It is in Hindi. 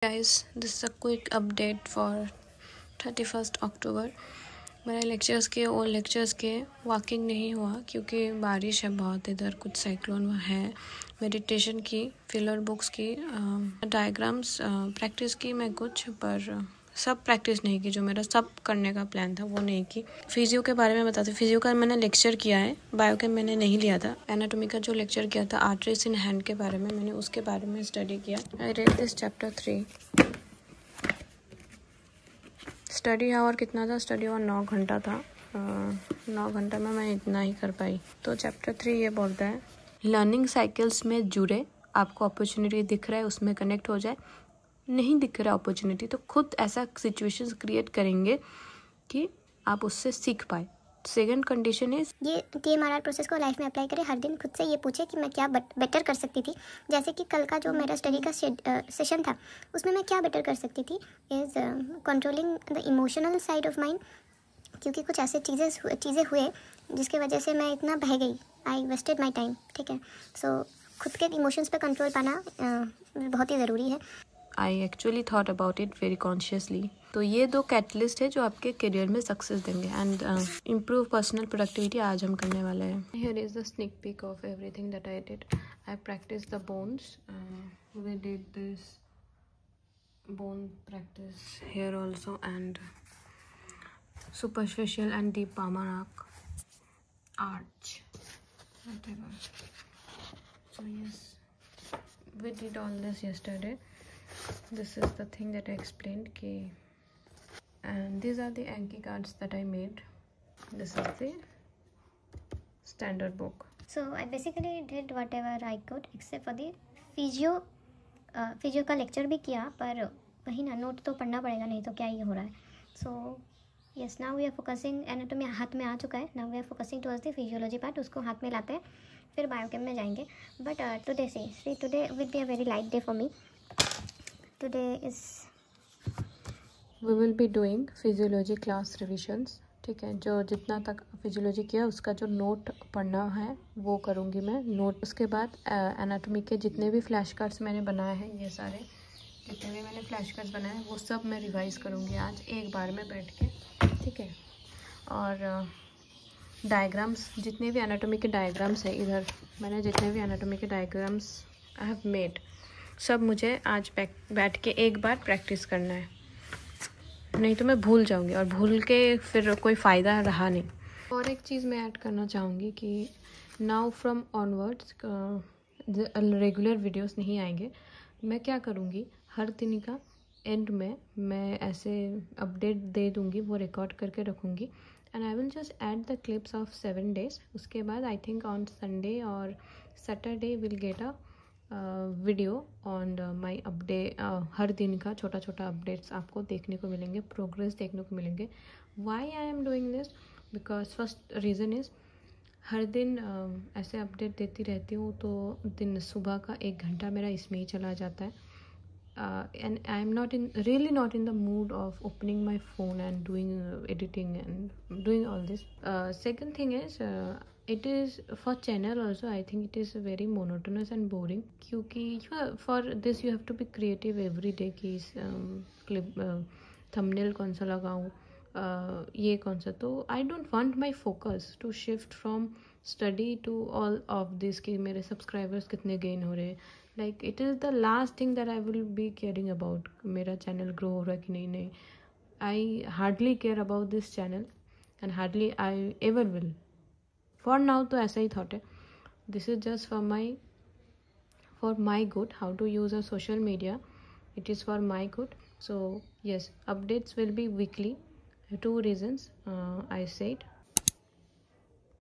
Guys, this is a quick update for 31st अक्टूबर। मेरे लेक्चर्स के वॉकिंग नहीं हुआ क्योंकि बारिश है बहुत, इधर कुछ साइक्लोन है। मेडिटेशन की, फिलर बुक्स की, डायग्राम्स प्रैक्टिस की मैं कुछ, पर सब प्रैक्टिस नहीं की। जो मेरा सब करने का प्लान था वो नहीं की। फिजियो के बारे में बताते। फिजियो का मैंने लेक्चर किया है, बायोकेम मैंने नहीं लिया था। एनाटॉमी का जो लेक्चर किया था आर्टरीज इन हैंड के बारे में, मैंने उसके बारे में स्टडी किया। I read this chapter 3। Study hour कितना था? स्टडी आवर 9 घंटा था। 9 घंटा में मैं इतना ही कर पाई। तो चैप्टर 3 ये बोलता है लर्निंग साइकिल्स में जुड़े, आपको अपॉर्चुनिटी दिख रहा है उसमें कनेक्ट हो जाए, नहीं दिख रहा अपॉर्चुनिटी तो खुद ऐसा सिचुएशंस क्रिएट करेंगे कि आप उससे सीख पाए। सेकंड कंडीशन इज ये TMRR प्रोसेस को लाइफ में अप्लाई करें। हर दिन खुद से ये पूछे कि मैं क्या बेटर कर सकती थी। जैसे कि कल का जो मेरा स्टडी का सेशन था उसमें मैं क्या बेटर कर सकती थी is controlling the emotional side of mind, क्योंकि कुछ ऐसे चीज़ें हुए जिसकी वजह से मैं इतना बह गई। I wasted my time. ठीक है, सो खुद के इमोशंस पे कंट्रोल पाना बहुत ही ज़रूरी है। I actually thought about it very consciously. तो ये 2 कैटलिस्ट है जो आपके करियर में सक्सेस देंगे एंड इम्प्रूव पर्सनल प्रोडक्टिविटी आज हम करने वाले हैं। Here is the sneak peek of everything that I did. I practice the bones. We did this bone practice here also, and superficial and deep palmar arch, whatever. So yes, we did all this yesterday. This is the thing that I explained ki, and these are the Anki cards that I made. This is the standard book. So I basically did whatever I could except for the physio का लेक्चर भी किया, पर वही ना, नोट तो पढ़ना पड़ेगा, नहीं तो क्या ये हो रहा है। So yes, now we are focusing. Anatomy हाथ में आ चुका है, now we are focusing towards the physiology part. उसको हाथ में लाते हैं, फिर बायोकेम में जाएंगे। But today will be a very light day for me. Today is we will be doing physiology class revisions. ठीक है, जो जितना तक फिजियोलॉजी किया उसका जो नोट पढ़ना है वो करूँगी मैं नोट। उसके बाद एनाटॉमी के जितने भी फ्लैश कार्ड्स मैंने बनाए हैं, ये सारे जितने भी मैंने फ्लैश कार्ड्स बनाए हैं वो सब मैं रिवाइज़ करूँगी आज एक बार में बैठ के। ठीक है, और डायग्राम्स, जितने भी एनाटॉमी के डायग्राम्स हैं, इधर मैंने जितने भी एनाटॉमी के डायग्राम्स आई हैव मेड, सब मुझे आज बैठ के एक बार प्रैक्टिस करना है, नहीं तो मैं भूल जाऊंगी और भूल के फिर कोई फ़ायदा रहा नहीं। और एक चीज़ मैं ऐड करना चाहूँगी कि now from onwards regular videos नहीं आएंगे। मैं क्या करूँगी, हर दिन का एंड में मैं ऐसे अपडेट दे दूँगी, वो रिकॉर्ड करके रखूँगी and I will just add the clips of 7 days। उसके बाद आई थिंक ऑन संडे और Saturday will get a video on my update. हर दिन का छोटा छोटा अपडेट्स आपको देखने को मिलेंगे, प्रोग्रेस देखने को मिलेंगे। Why I am doing this? Because first reason is हर दिन ऐसे अपडेट देती रहती हूँ तो दिन सुबह का 1 घंटा मेरा इसमें ही चला जाता है। And I am really not in the mood of opening my phone and doing editing and doing all this. Second thing is it is for channel also, I think it is very monotonous and boring, क्योंकि for this you have to be creative every day कि clip thumbnail कौन सा लगाऊँ, ये कौन सा। तो I don't want my focus to shift from study to all of this कि मेरे subscribers कितने gain हो रहे हैं। Like it is the last thing that I will be caring about, मेरा चैनल ग्रो हो रहा है कि नहीं। I hardly care about this channel and hardly I ever will. For now तो ऐसा ही thought है। This is just for my good, how to use a social media. It is for my good. So yes, updates will be weekly. 2 reasons I said.